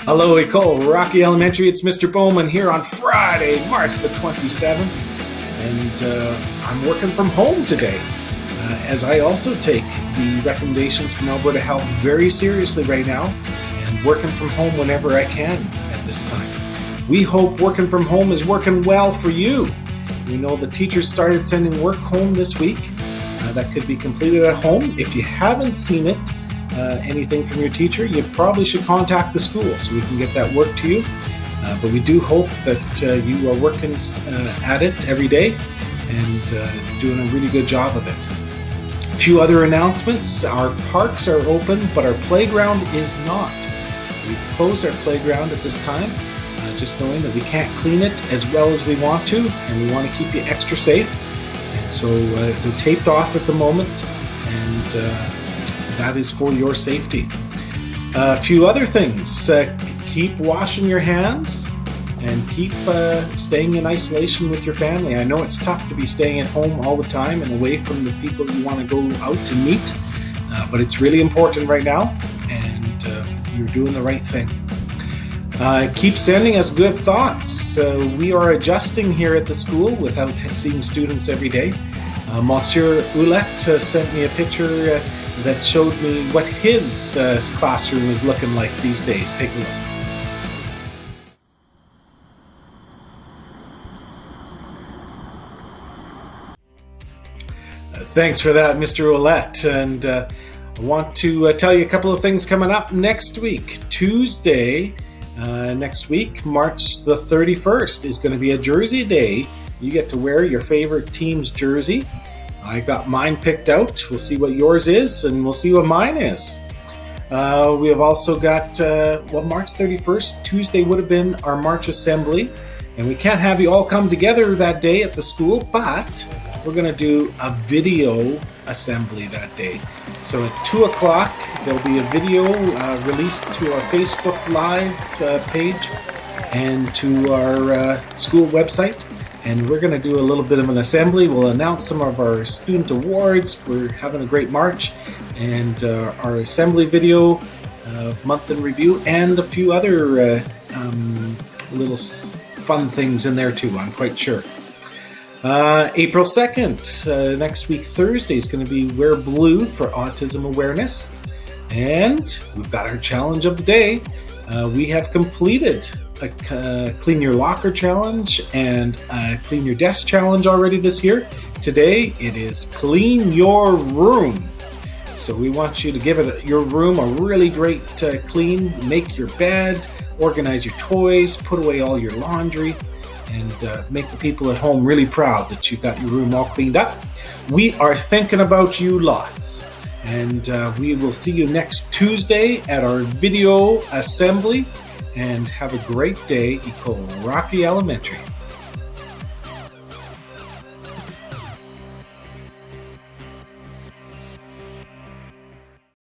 Hello, Ecole, Rocky Elementary. It's Mr. Bowman here on Friday, March the 27th, and I'm working from home today, as I also take the recommendations from Alberta Health very seriously right now, and working from home whenever I can at this time. We hope working from home is working well for you. We know the teachers started sending work home this week. That could be completed at home. If you haven't seen it, anything from your teacher, you probably should contact the school so we can get that work to you. But we do hope that you are working at it every day and doing a really good job of it. A few other announcements. Our parks are open, but our playground is not. We've closed our playground at this time, just knowing that we can't clean it as well as we want to, and we want to keep you extra safe. And so they're taped off at the moment, and that is for your safety. A few other things. Keep washing your hands and keep staying in isolation with your family. I know it's tough to be staying at home all the time and away from the people you want to go out to meet, but it's really important right now, and you're doing the right thing. Keep sending us good thoughts. We are adjusting here at the school without seeing students every day. Monsieur Ouellette sent me a picture that showed me what his classroom is looking like these days. Take a look. Thanks for that, Mr. Ouellette. And I want to tell you a couple of things coming up next week. Tuesday, next week, March the 31st, is going to be a jersey day. You get to wear your favorite team's jersey. I got mine picked out. We'll see what yours is, and we'll see what mine is. We have also got, March 31st, Tuesday would have been our March Assembly, and we can't have you all come together that day at the school, but we're going to do a video assembly that day. So at 2 o'clock, there'll be a video released to our Facebook Live page and to our school website. And we're going to do a little bit of an assembly. We'll announce some of our student awards for having a great March, and our assembly video, month in review, and a few other little fun things in there too, I'm quite sure. April 2nd, next week, Thursday, is going to be Wear Blue for Autism Awareness. And we've got our challenge of the day. We have completed a Clean Your Locker challenge and a Clean Your Desk challenge already this year. Today, it is Clean Your Room. So we want you to give your room a really great clean. Make your bed, organize your toys, put away all your laundry, and make the people at home really proud that you've got your room all cleaned up. We are thinking about you lots. And we will see you next Tuesday at our video assembly. And have a great day, Ecole Rocky Elementary.